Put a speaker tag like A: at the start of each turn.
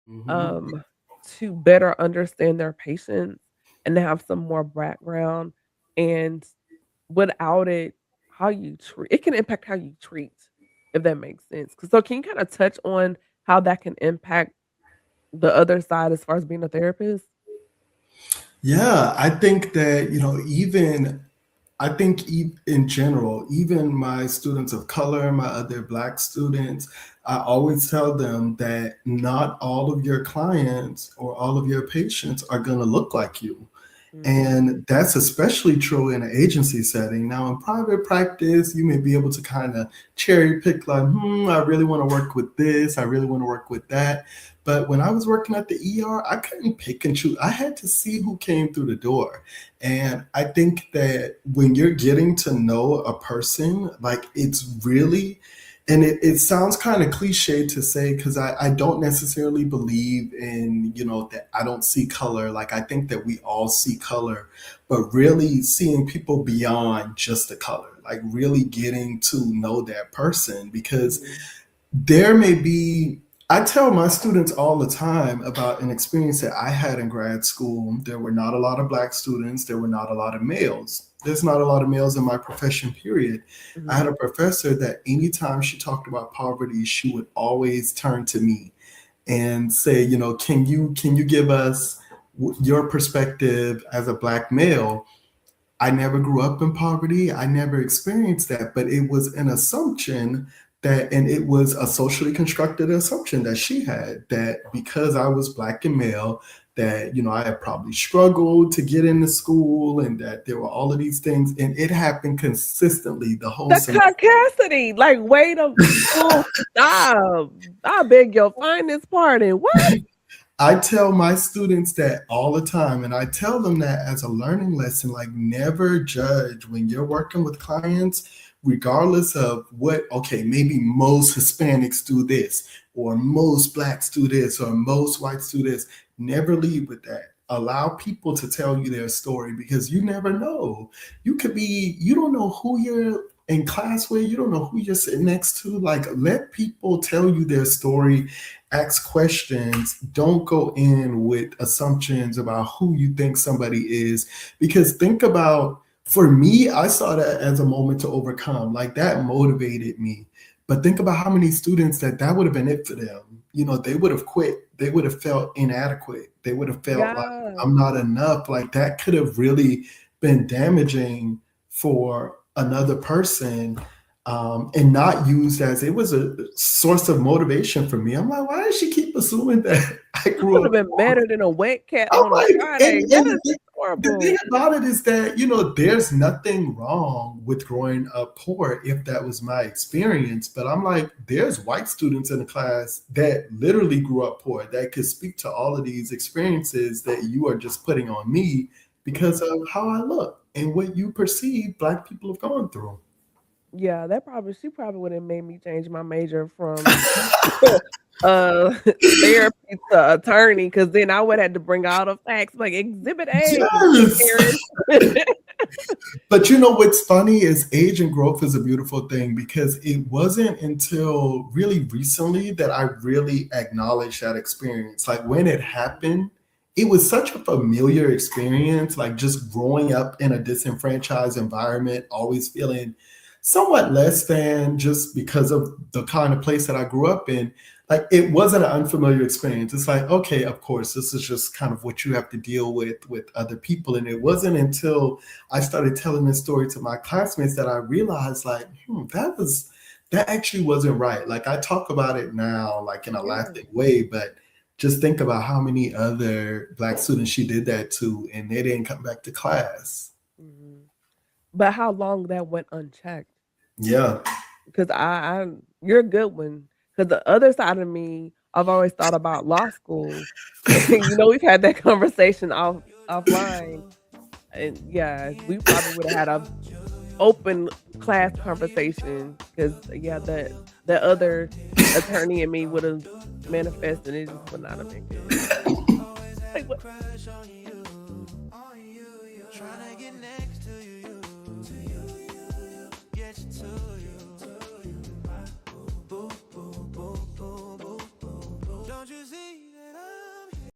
A: Mhm.
B: um, to better understand their patients and to have some more background. And without it, how you treat it can impact how you treat, if that makes sense. 'Cause so can you kinda touch on how that can impact the other side as far as being a therapist?
A: Yeah, I think that, even I think in general, even my students of color, my other Black students, I always tell them that not all of your clients or all of your patients are going to look like you.
B: Mhm.
A: And that's especially true in an agency setting. Now, in private practice, you may be able to kind of cherry pick, like, I really want to work with this, I really want to work with that. But when I was working at the ER, I couldn't pick and choose. I had to see who came through the door. And I think that when you're getting to know a person, like it's really, and it sounds kind of cliche to say because I don't necessarily believe in, that I don't see color. Like I think that we all see color, but really seeing people beyond just the color, like really getting to know that person because
B: Mhm.
A: there may be, I tell my students all the time about an experience that I had in grad school. There were not a lot of Black students, there were not a lot of males. There's not a lot of males in my profession, period. I had
B: Mhm.
A: a professor that anytime she talked about poverty, she would always turn to me and say, can you give us your perspective as a Black male? I never grew up in poverty. I never experienced that, but it was an assumption that, and it was a socially constructed assumption that she had that because I was Black and male, that, I had probably struggled to get into school and that there were all of these things. And it happened consistently the whole
B: The
A: semester.
B: caucasity, like, wait a oh, stop. I beg your finest pardon. What?
A: I tell my students that all the time, and I tell them that as a learning lesson, like never judge when you're working with clients, regardless of what, okay, maybe most Hispanics do this, or most Blacks do this, or most whites do this. Never lead with that. Allow people to tell you their story because you never know. You don't know who you're in class with, you don't know who you're sitting next to. Like, let people tell you their story, ask questions, don't go in with assumptions about who you think somebody is. Because think about, for me, I saw that as a moment to overcome. Like that motivated me. But think about how many students that would have been it for them. They would have quit. They would have felt inadequate. They would have felt like
B: Yeah.
A: I'm not enough. Like that could have really been damaging for another person, and not used as it was a source of motivation for me. I'm like, why does she keep assuming that I
B: That
A: grew
B: would have
A: up
B: been
A: poor?
B: better than a wet cat
A: I'm
B: on a
A: like,
B: Friday. That is
A: the thing
B: horrible.
A: about it is that, there's nothing wrong with growing up poor if that was my experience. But I'm like, there's white students in the class that literally grew up poor that could speak to all of these experiences that you are just putting on me because
B: Mhm.
A: of how I look and what you perceive Black people have gone through.
B: Yeah, that probably she probably would have made me change my major from, uh, therapy to attorney, because then I would have to bring all the facts, like, "Exhibit A,
A: Yes.
B: Karen."
A: But what's funny is age and growth is a beautiful thing because it wasn't until really recently that I really acknowledged that experience. Like when it happened, it was such a familiar experience, like just growing up in a disenfranchised environment, always feeling somewhat less than just because of the kind of place that I grew up in. Like it wasn't an unfamiliar experience. It's like, okay, of course, this is just kind of what you have to deal with other people. And it wasn't until I started telling this story to my classmates that I realized, like, that actually wasn't right. Like I talk about it now, like in a
B: Yeah.
A: laughing way, but just think about how many other Black students she did that to, and they didn't come back to class.
B: Mhm. But how long that went unchecked?
A: Yeah.
B: 'Cause I you're a good one. Cause the other side of me, I've always thought about law school. We've had that conversation offline, and yeah, we probably would've had a open class conversation. Cause yeah, the other attorney in me would've manifested, it just would not have been good. Like, what?